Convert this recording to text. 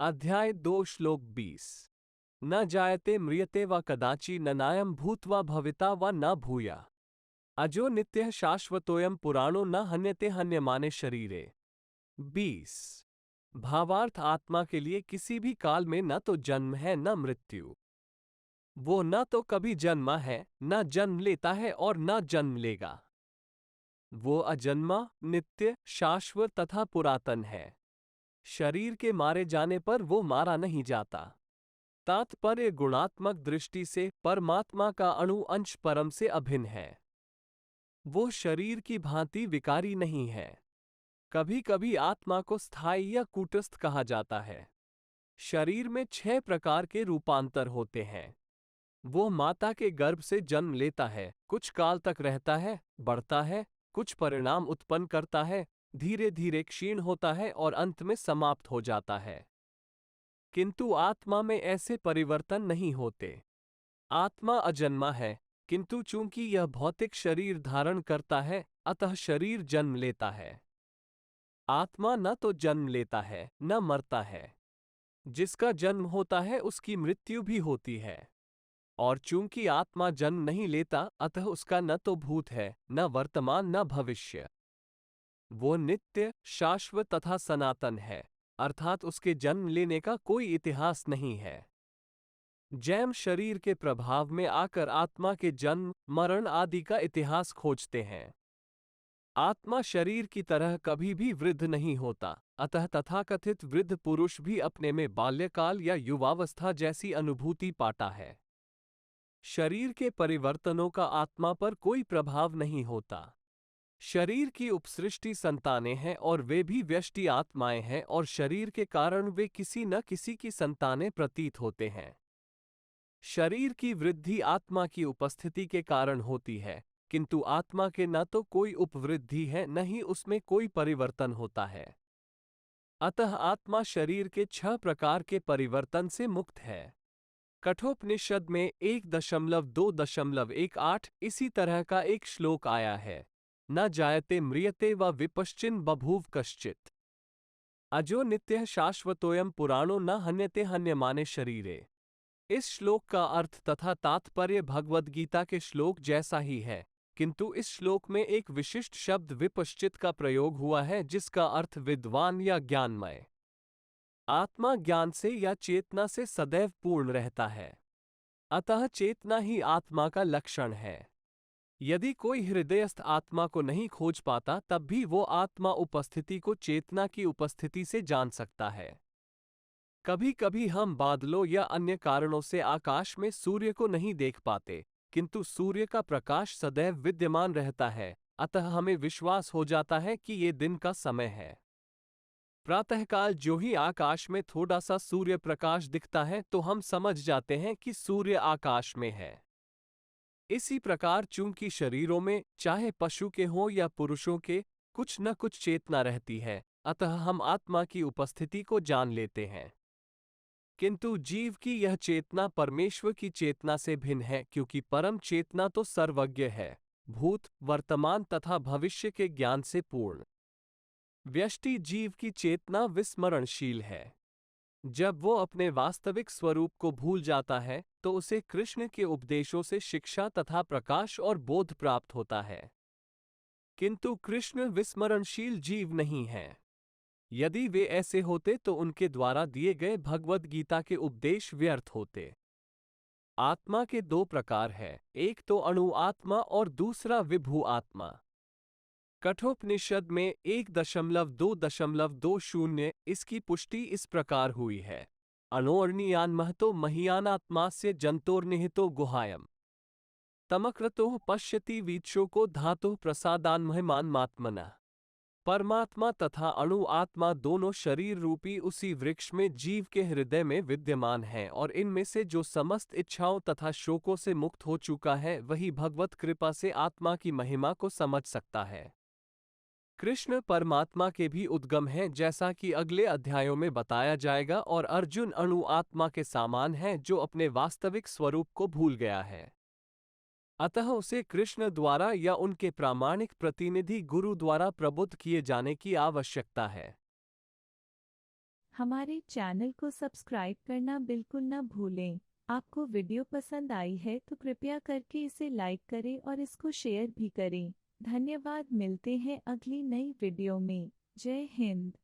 अध्याय 2 श्लोक 20। न जायते म्रियते व कदाचि ननायं भूत्वा भविता व न भूया। अजो नित्यः शाश्वतोऽयं पुराणो न हन्यते हन्यमाने शरीरे। 20। भावार्थ आत्मा के लिए किसी भी काल में न तो जन्म है न मृत्यु। वो न तो कभी जन्मा है, न जन्म लेता है और न जन्म लेगा। वो अजन्मा, नित्य, शाश्वत तथा पुरातन है। शरीर के मारे जाने पर वो मारा नहीं जाता। तात्पर्य गुणात्मक दृष्टि से परमात्मा का अणु अंश परम से अभिन्न है। वो शरीर की भांति विकारी नहीं है। कभी कभी आत्मा को स्थायी या कूटस्थ कहा जाता है। शरीर में 6 प्रकार के रूपांतर होते हैं। वो माता के गर्भ से जन्म लेता है, कुछ काल तक रहता है, बढ़ता है, कुछ परिणाम उत्पन्न करता है, धीरे धीरे क्षीण होता है और अंत में समाप्त हो जाता है। किंतु आत्मा में ऐसे परिवर्तन नहीं होते। आत्मा अजन्मा है, किंतु चूंकि यह भौतिक शरीर धारण करता है, अतः शरीर जन्म लेता है। आत्मा न तो जन्म लेता है, न मरता है। जिसका जन्म होता है उसकी मृत्यु भी होती है। और चूंकि आत्मा जन्म नहीं लेता, अतः उसका न तो भूत है, न वर्तमान, न भविष्य। वो नित्य, शाश्वत तथा सनातन है, अर्थात उसके जन्म लेने का कोई इतिहास नहीं है। जैम शरीर के प्रभाव में आकर आत्मा के जन्म, मरण आदि का इतिहास खोजते हैं। आत्मा शरीर की तरह कभी भी वृद्ध नहीं होता, अतः तथाकथित वृद्ध पुरुष भी अपने में बाल्यकाल या युवावस्था जैसी अनुभूति पाता है। शरीर के परिवर्तनों का आत्मा पर कोई प्रभाव नहीं होता। शरीर की उपसृष्टि संतानें हैं और वे भी व्यष्टि आत्माएं हैं, और शरीर के कारण वे किसी न किसी की संतानें प्रतीत होते हैं। शरीर की वृद्धि आत्मा की उपस्थिति के कारण होती है, किंतु आत्मा के न तो कोई उपवृद्धि है, न ही उसमें कोई परिवर्तन होता है। अतः आत्मा शरीर के 6 प्रकार के परिवर्तन से मुक्त है। कठोपनिषद में 1.2.18 इसी तरह का एक श्लोक आया है। न जायते म्रियते व विपश्चिन् बभूव कश्चित्। अजो नित्यः शाश्वतोऽयं पुराणो न हन्यते हन्यमाने शरीरे। इस श्लोक का अर्थ तथा तात्पर्य भगवद गीता के श्लोक जैसा ही है, किंतु इस श्लोक में एक विशिष्ट शब्द विपश्चित का प्रयोग हुआ है, जिसका अर्थ विद्वान या ज्ञानमय। आत्मा ज्ञान से या चेतना से सदैव पूर्ण रहता है, अतः चेतना ही आत्मा का लक्षण है। यदि कोई हृदयस्थ आत्मा को नहीं खोज पाता, तब भी वो आत्मा उपस्थिति को चेतना की उपस्थिति से जान सकता है। कभी कभी हम बादलों या अन्य कारणों से आकाश में सूर्य को नहीं देख पाते, किंतु सूर्य का प्रकाश सदैव विद्यमान रहता है, अतः हमें विश्वास हो जाता है कि ये दिन का समय है। प्रातःकाल जो ही आकाश में थोड़ा सा सूर्य प्रकाश दिखता है, तो हम समझ जाते हैं कि सूर्य आकाश में है। इसी प्रकार चूंकि शरीरों में, चाहे पशु के हों या पुरुषों के, कुछ न कुछ चेतना रहती है, अतः हम आत्मा की उपस्थिति को जान लेते हैं। किंतु जीव की यह चेतना परमेश्वर की चेतना से भिन्न है, क्योंकि परम चेतना तो सर्वज्ञ है, भूत, वर्तमान तथा भविष्य के ज्ञान से पूर्ण। व्यष्टि जीव की चेतना विस्मरणशील है। जब वो अपने वास्तविक स्वरूप को भूल जाता है, तो उसे कृष्ण के उपदेशों से शिक्षा तथा प्रकाश और बोध प्राप्त होता है। किंतु कृष्ण विस्मरणशील जीव नहीं हैं। यदि वे ऐसे होते तो उनके द्वारा दिए गए भगवद गीता के उपदेश व्यर्थ होते। आत्मा के 2 प्रकार है, एक तो अणु आत्मा और दूसरा विभू आत्मा। कठोपनिषद में 1.2.20 इसकी पुष्टि इस प्रकार हुई है। अणोर्णीयान महतो महीयानात्मास्य जंतोर्निहितो गुहायम तमक्रतोः पश्यति वीक्षोको धातुः प्रसादान्महिमान्मात्मनः। परमात्मा तथा अणु आत्मा दोनों शरीर रूपी उसी वृक्ष में जीव के हृदय में विद्यमान हैं, और इनमें से जो समस्त इच्छाओं तथा शोकों से मुक्त हो चुका है, वही भगवत कृपा से आत्मा की महिमा को समझ सकता है। कृष्ण परमात्मा के भी उद्गम हैं, जैसा कि अगले अध्यायों में बताया जाएगा, और अर्जुन अणु आत्मा के समान है, जो अपने वास्तविक स्वरूप को भूल गया है। अतः उसे कृष्ण द्वारा या उनके प्रामाणिक प्रतिनिधि गुरु द्वारा प्रबुद्ध किए जाने की आवश्यकता है। हमारे चैनल को सब्सक्राइब करना बिल्कुल न भूलें। आपको वीडियो पसंद आई है तो कृपया करके इसे लाइक करें और इसको शेयर भी करें। धन्यवाद। मिलते हैं अगली नई वीडियो में। जय हिंद।